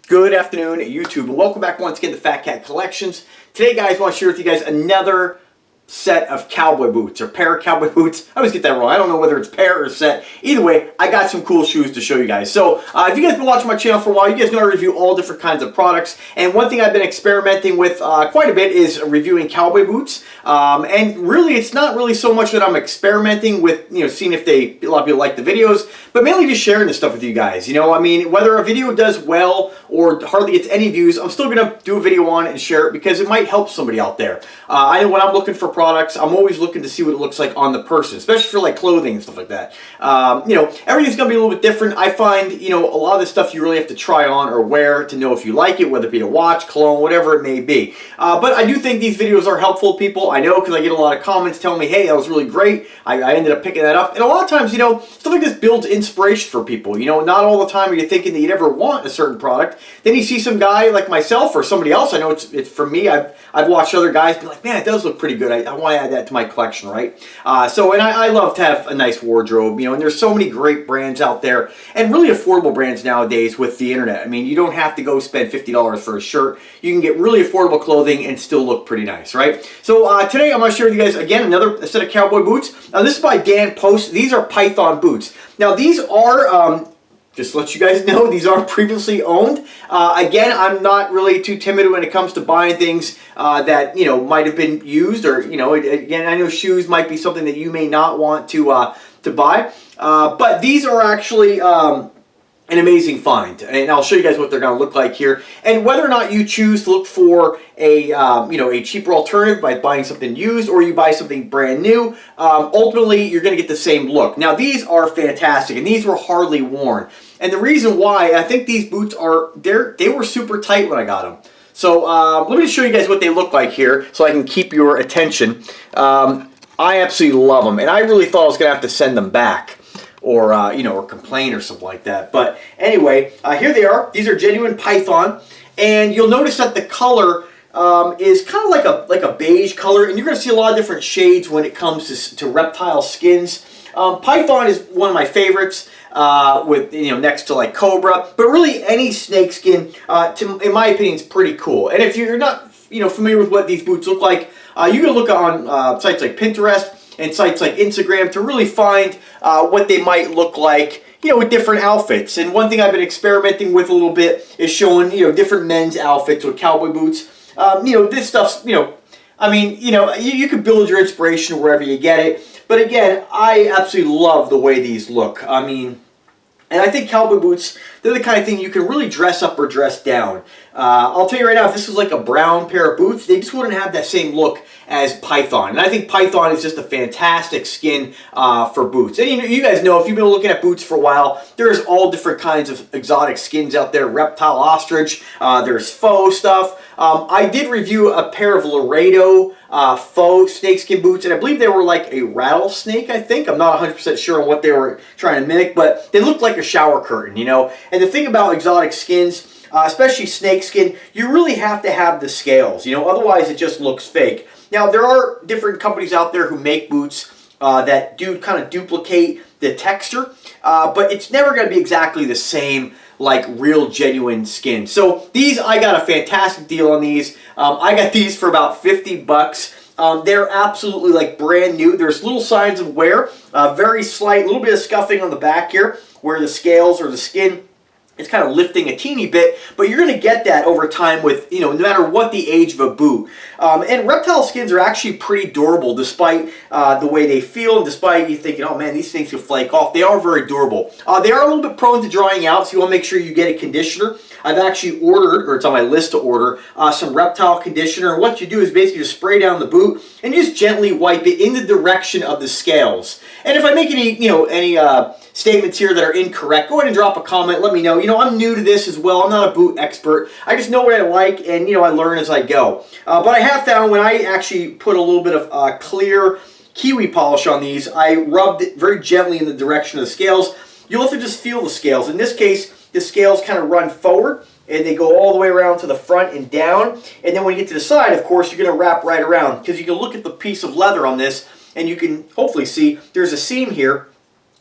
Good afternoon, YouTube, and welcome back once again to Fat Cat Collections. Today, guys, I want to share with you guys another set of cowboy boots, or pair of cowboy boots. I always get that wrong. I don't know whether it's pair or set. Either way, I got some cool shoes to show you guys. So, if you guys have been watching my channel for a while, you guys know I review all different kinds of products. And one thing I've been experimenting with quite a bit is reviewing cowboy boots. And really, it's not really so much that I'm experimenting with, seeing if a lot of people like the videos, but mainly just sharing this stuff with you guys. I mean, whether a video does well or hardly gets any views, I'm still going to do a video on it and share it because it might help somebody out there. I know when I'm looking for products, I'm always looking to see what it looks like on the person, especially for like clothing and stuff like that. Everything's going to be a little bit different. I find, a lot of this stuff you really have to try on or wear to know if you like it, whether it be a watch, cologne, whatever it may be. But I do think these videos are helpful to people. I know because I get a lot of comments telling me, hey, that was really great. I ended up picking that up. And a lot of times, stuff like this builds inspiration for people. Not all the time are you thinking that you'd ever want a certain product. Then you see some guy like myself or somebody else. I know it's for me. I've watched other guys be like, man, it does look pretty good. I want to add that to my collection, right? And I love to have a nice wardrobe, and there's so many great brands out there and really affordable brands nowadays with the internet. I mean, you don't have to go spend $50 for a shirt. You can get really affordable clothing and still look pretty nice, right? So today I'm going to share with you guys, again, another set of cowboy boots. This is by Dan Post. These are Python boots. Now, these are... just to let you guys know, these are previously owned. Again, I'm not really too timid when it comes to buying things that, might have been used, or, again, I know shoes might be something that you may not want to buy. But these are actually an amazing find, and I'll show you guys what they're going to look like here. And whether or not you choose to look for a cheaper alternative by buying something used, or you buy something brand new, ultimately you're going to get the same look. Now, these are fantastic, and these were hardly worn. And the reason why, I think these boots they were super tight when I got them. So let me just show you guys what they look like here, so I can keep your attention. I absolutely love them, and I really thought I was going to have to send them back, or or complain or something like that. But anyway, here they are. These are genuine Python, and you'll notice that the color is kind of like a beige color, and you're going to see a lot of different shades when it comes to reptile skins. Python is one of my favorites, with next to like Cobra, but really any snakeskin, in my opinion, is pretty cool. And if you're not familiar with what these boots look like, you can look on sites like Pinterest and sites like Instagram to really find what they might look like, with different outfits. And one thing I've been experimenting with a little bit is showing, different men's outfits with cowboy boots. This stuff's, I mean, you can build your inspiration wherever you get it. But again, I absolutely love the way these look. I mean, and I think cowboy boots, they're the kind of thing you can really dress up or dress down. I'll tell you right now, if this was like a brown pair of boots, they just wouldn't have that same look as Python. And I think Python is just a fantastic skin for boots. And you guys know, if you've been looking at boots for a while, there's all different kinds of exotic skins out there. Reptile, ostrich, there's faux stuff. I did review a pair of Laredo faux snakeskin boots, and I believe they were like a rattlesnake, I think. I'm not 100% sure on what they were trying to mimic, but they looked like a shower curtain, And the thing about exotic skins, especially snakeskin, you really have to have the scales, otherwise it just looks fake. Now, there are different companies out there who make boots that do kind of duplicate the texture, but it's never going to be exactly the same like real genuine skin. So these, I got a fantastic deal on these. I got these for about 50 bucks. They're absolutely like brand new. There's little signs of wear, very slight, little bit of scuffing on the back here where the scales or the skin, it's kind of lifting a teeny bit, but you're going to get that over time with, no matter what the age of a boot. And reptile skins are actually pretty durable despite the way they feel, and despite you thinking, oh man, these things could flake off. They are very durable. They are a little bit prone to drying out, so you want to make sure you get a conditioner. I've actually ordered, or it's on my list to order, some reptile conditioner. And what you do is basically just spray down the boot and just gently wipe it in the direction of the scales. And if I make any, statements here that are incorrect, go ahead and drop a comment. Let me know. I'm new to this as well. I'm not a boot expert. I just know what I like, and I learn as I go. But I have found when I actually put a little bit of clear kiwi polish on these, I rubbed it very gently in the direction of the scales. You'll have to just feel the scales. In this case, the scales kind of run forward, and they go all the way around to the front and down. And then when you get to the side, of course, you're going to wrap right around, because you can look at the piece of leather on this, and you can hopefully see there's a seam here.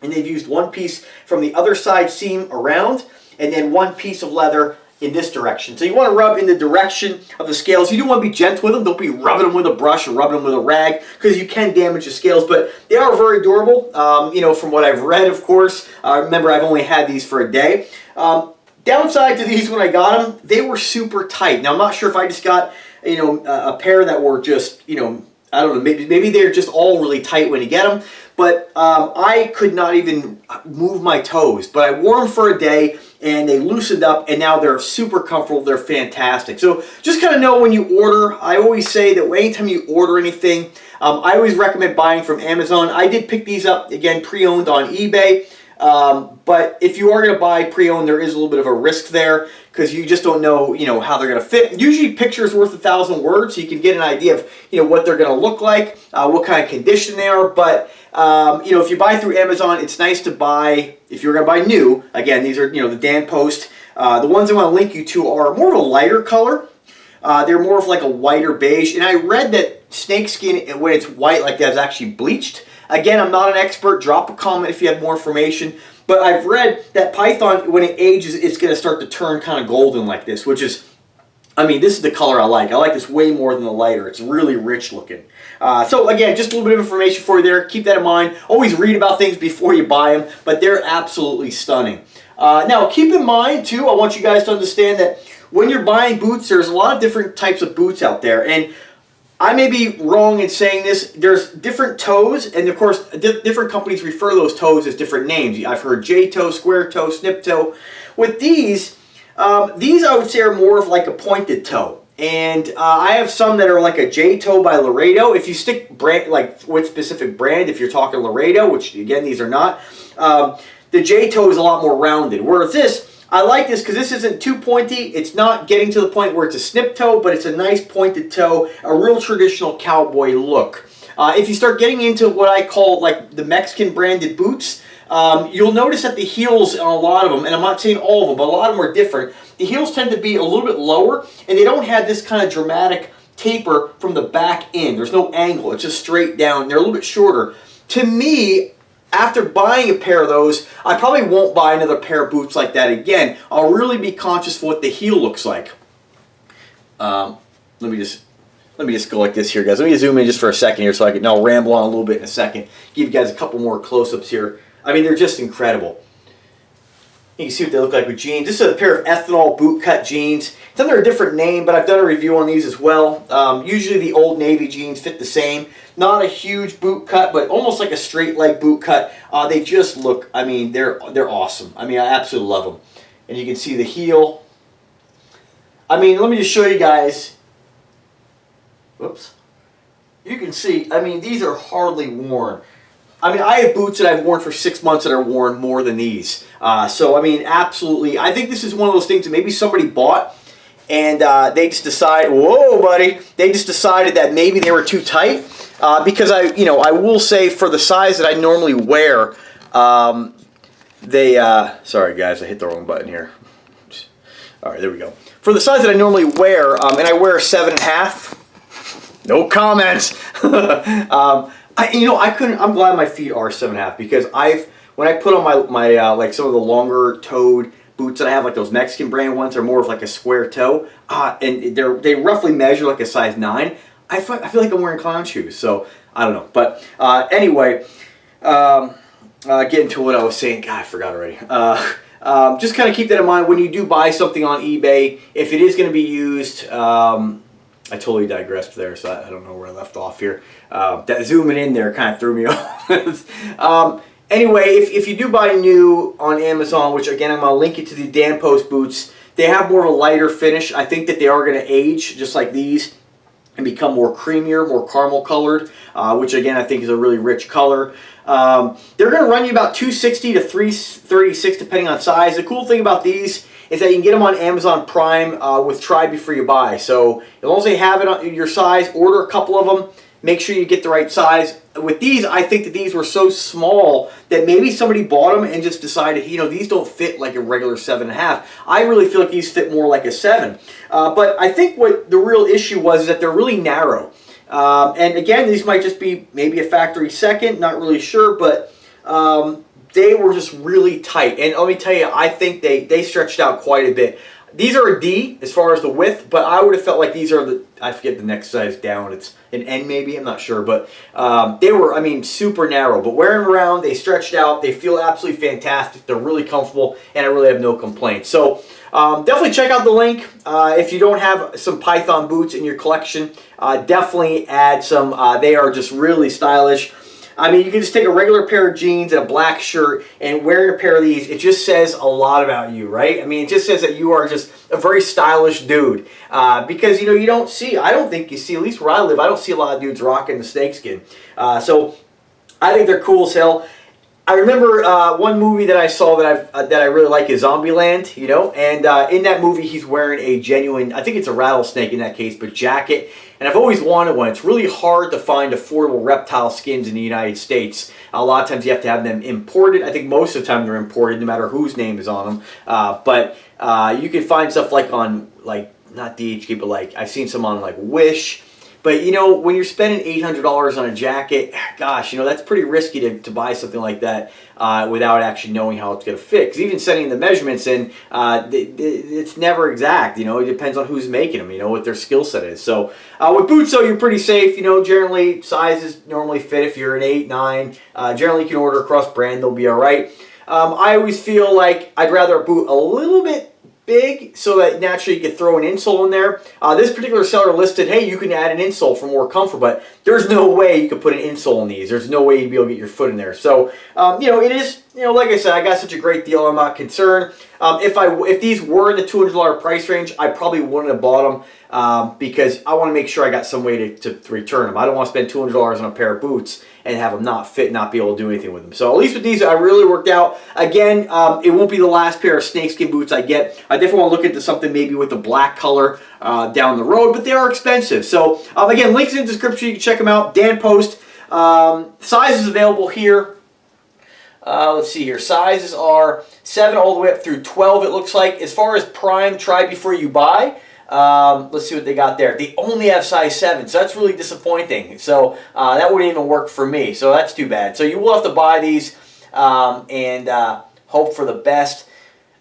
And they've used one piece from the other side seam around, and then one piece of leather in this direction. So you want to rub in the direction of the scales. You do want to be gentle with them. Don't be rubbing them with a brush or rubbing them with a rag, because you can damage the scales. But they are very durable, you know, from what I've read, of course. Remember, I've only had these for a day. Downside to these when I got them, they were super tight. Now, I'm not sure if I just got, you know, a pair that were just, you know, I don't know, maybe they're just all really tight when you get them. But I could not even move my toes. But I wore them for a day, and they loosened up, and now they're super comfortable. They're fantastic. So just kind of know when you order. I always say that anytime you order anything, I always recommend buying from Amazon. I did pick these up, again, pre-owned on eBay. But if you are going to buy pre-owned, there is a little bit of a risk there, because you just don't know, you know, how they're going to fit. Usually pictures worth 1,000 words, so you can get an idea of, you know, what they're going to look like, what kind of condition they are. But you know, if you buy through Amazon, it's nice to buy, if you're going to buy new, again, these are, you know, the Dan Post. The ones I want to link you to are more of a lighter color. They're more of like a whiter beige. And I read that snakeskin, when it's white like that, is actually bleached. Again, I'm not an expert. Drop a comment if you have more information. But I've read that python, when it ages, it's going to start to turn kind of golden like this, which is, I mean, this is the color I like. I like this way more than the lighter. It's really rich looking. So again, just a little bit of information for you there. Keep that in mind. Always read about things before you buy them, but they're absolutely stunning. Now, keep in mind, too, I want you guys to understand that when you're buying boots, there's a lot of different types of boots out there. And I may be wrong in saying this. There's different toes, and of course, different companies refer those toes as different names. I've heard J-toe, square toe, snip toe. With these I would say are more of like a pointed toe. And I have some that are like a J-toe by Laredo. If you stick brand, like what specific brand, if you're talking Laredo, which again, these are not, the J-toe is a lot more rounded. Whereas this, I like this because this isn't too pointy. It's not getting to the point where it's a snip toe, but it's a nice pointed toe, a real traditional cowboy look. If you start getting into what I call like the Mexican branded boots, you'll notice that the heels on a lot of them, and I'm not saying all of them, but a lot of them are different. The heels tend to be a little bit lower, and they don't have this kind of dramatic taper from the back in. There's no angle. It's just straight down. They're a little bit shorter. To me, after buying a pair of those, I probably won't buy another pair of boots like that again. I'll really be conscious of what the heel looks like. Let me just go like this here, guys. Let me zoom in just for a second here so I can, I'll ramble on a little bit in a second. Give you guys a couple more close-ups here. I mean, they're just incredible. You can see what they look like with jeans. This is a pair of ethanol bootcut jeans. It's under a different name, but I've done a review on these as well. Usually the Old Navy jeans fit the same. Not a huge boot cut, but almost like a straight leg boot cut. They just look, I mean, they're awesome. I mean, I absolutely love them. And you can see the heel. I mean, let me just show you guys. Whoops. You can see, I mean, these are hardly worn. I mean, I have boots that I've worn for 6 months that are worn more than these. So, I mean, absolutely. I think this is one of those things that maybe somebody bought and they just decided, whoa, buddy. They just decided that maybe they were too tight. Because I will say for the size that I normally wear, sorry guys, I hit the wrong button here. All right, there we go. For the size that I normally wear, and I wear a 7.5, no comments. I'm glad my feet are 7.5 because when I put on my like some of the longer toed boots that I have, like those Mexican brand ones, are more of like a square toe, and they roughly measure like a size 9. I feel like I'm wearing clown shoes, so I don't know. But anyway, getting to what I was saying, God, I forgot already. Just kind of keep that in mind when you do buy something on eBay. If it is going to be used, I totally digressed there, so I don't know where I left off here. That zooming in there kind of threw me off. Anyway, if you do buy new on Amazon, which again I'm going to link you to the Dan Post boots, they have more of a lighter finish. I think that they are going to age just like these and become more creamier, more caramel colored, which again I think is a really rich color. They're going to run you about $260 to $336 depending on size. The cool thing about these is that you can get them on Amazon Prime with Try Before You Buy. So as long as they have it on your size, order a couple of them. Make sure you get the right size. With these, I think that these were so small that maybe somebody bought them and just decided, these don't fit like a regular 7.5. I really feel like these fit more like a 7. But I think what the real issue was is that they're really narrow. And again, these might just be maybe a factory second, not really sure, but they were just really tight. And let me tell you, I think they stretched out quite a bit. these are a D as far as the width, but I would have felt like these are the, I forget the next size down. It's an N maybe, I'm not sure. But they were, I mean, super narrow. But wearing them around, they stretched out. They feel absolutely fantastic. They're really comfortable, and I really have no complaints. So definitely check out the link. If you don't have some Python boots in your collection, definitely add some. They are just really stylish. I mean, you can just take a regular pair of jeans and a black shirt and wearing a pair of these, it just says a lot about you, right? I mean, it just says that you are just a very stylish dude. Because, you know, you don't see, I don't think you see, at least where I live, I don't see a lot of dudes rocking the snakeskin. So I think they're cool as hell. I remember one movie that I saw that I really like is Zombieland, you know, and in that movie he's wearing a genuine, I think it's a rattlesnake in that case, but jacket, and I've always wanted one. It's really hard to find affordable reptile skins in the United States. A lot of times you have to have them imported. I think most of the time they're imported, no matter whose name is on them. But you can find stuff like on, like, not DHK, but like I've seen some on like Wish. But, you know, when you're spending $800 on a jacket, gosh, you know, that's pretty risky to buy something like that without actually knowing how it's going to fit. Because even sending the measurements in, it's never exact. You know, it depends on who's making them, you know, what their skill set is. So with boots, though, you're pretty safe. You know, generally, sizes normally fit if you're an 8, 9. Generally, you can order across brand. They'll be all right. I always feel like I'd rather a boot a little bit big so that naturally you could throw an insole in there. This particular seller listed, hey, you can add an insole for more comfort, but there's no way you could put an insole in these. There's no way you'd be able to get your foot in there. So, you know, it is, you know, like I said, I got such a great deal, I'm not concerned. If these were in the $200 price range, I probably wouldn't have bought them because I want to make sure I got some way to return them. I don't want to spend $200 on a pair of boots and have them not fit, not be able to do anything with them. So at least with these, I really worked out. Again, it won't be the last pair of snakeskin boots I get. I definitely want to look into something maybe with a black color down the road, but they are expensive. So again, links in the description. You can check them out. Dan Post. Sizes available here. Let's see here. Sizes are 7 all the way up through 12, it looks like. As far as prime, try before you buy. Let's see what they got there. They only have size 7, so that's really disappointing. So that wouldn't even work for me, so that's too bad. So you will have to buy these and hope for the best.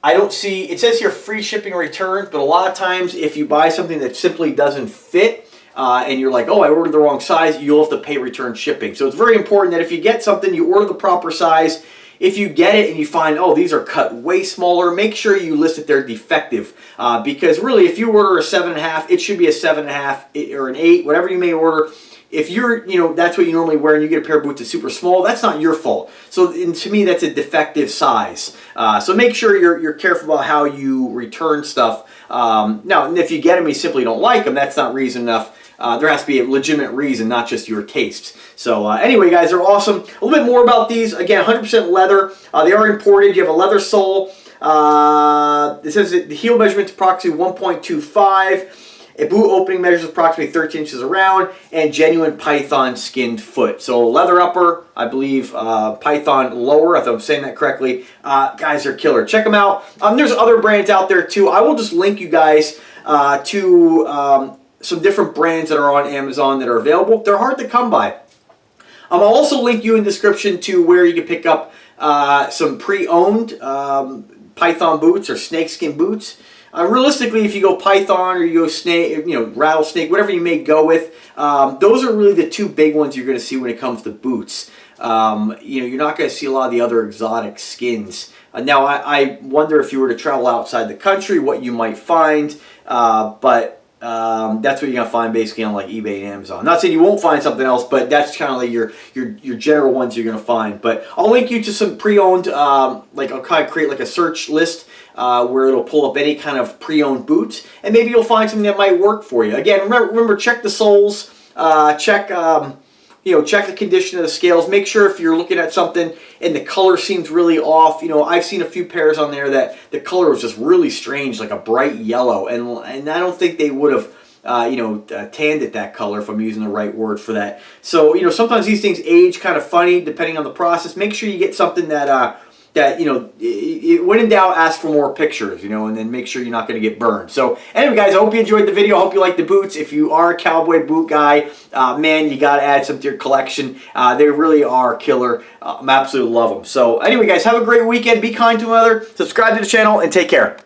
I don't see, it says here free shipping and returns, but a lot of times if you buy something that simply doesn't fit and you're like, oh, I ordered the wrong size, you'll have to pay return shipping. So it's very important that if you get something, you order the proper size. If you get it and you find, oh, these are cut way smaller, make sure you list that they're defective. Because really, if you order a 7.5, it should be a 7.5 or an 8, whatever you may order. If you're, you know, that's what you normally wear and you get a pair of boots that's super small, that's not your fault. So to me, that's a defective size. So make sure you're careful about how you return stuff. Now, if you get them and you simply don't like them, that's not reason enough. There has to be a legitimate reason, not just your taste. So anyway, guys, they're awesome. A little bit more about these. Again, 100% leather. They are imported. You have a leather sole. It says that the heel measurement is approximately 1.25. A boot opening measures approximately 13 inches around, and genuine python skinned foot. So leather upper, I believe python lower, if I'm saying that correctly. Guys, they're killer. Check them out. There's other brands out there too. I will just link you guys to some different brands that are on Amazon that are available. They're hard to come by. I'll also link you in the description to where you can pick up some pre-owned python boots or snakeskin boots. Realistically, if you go python or you go snake, you know, rattlesnake, whatever you may go with, those are really the two big ones you're going to see when it comes to boots. You know, you're not going to see a lot of the other exotic skins. Now, I wonder if you were to travel outside the country, what you might find, but that's what you're going to find basically on like eBay and Amazon. Not saying you won't find something else, but that's kind of like your general ones you're going to find. But I'll link you to some pre-owned, like I'll kind of create like a search list where it'll pull up any kind of pre-owned boots, and maybe you'll find something that might work for you. Again, remember check the soles, check check the condition of the scales. Make sure if you're looking at something and the color seems really off. You know, I've seen a few pairs on there that the color was just really strange, like a bright yellow, and I don't think they would have tanned it that color, if I'm using the right word for that. So, you know, sometimes these things age kind of funny depending on the process. Make sure you get something that when in doubt, ask for more pictures, you know, and then make sure you're not going to get burned. So anyway, guys, I hope you enjoyed the video. I hope you like the boots. If you are a cowboy boot guy, man, you got to add some to your collection. They really are killer. I absolutely love them. So anyway, guys, have a great weekend. Be kind to one another. Subscribe to the channel and take care.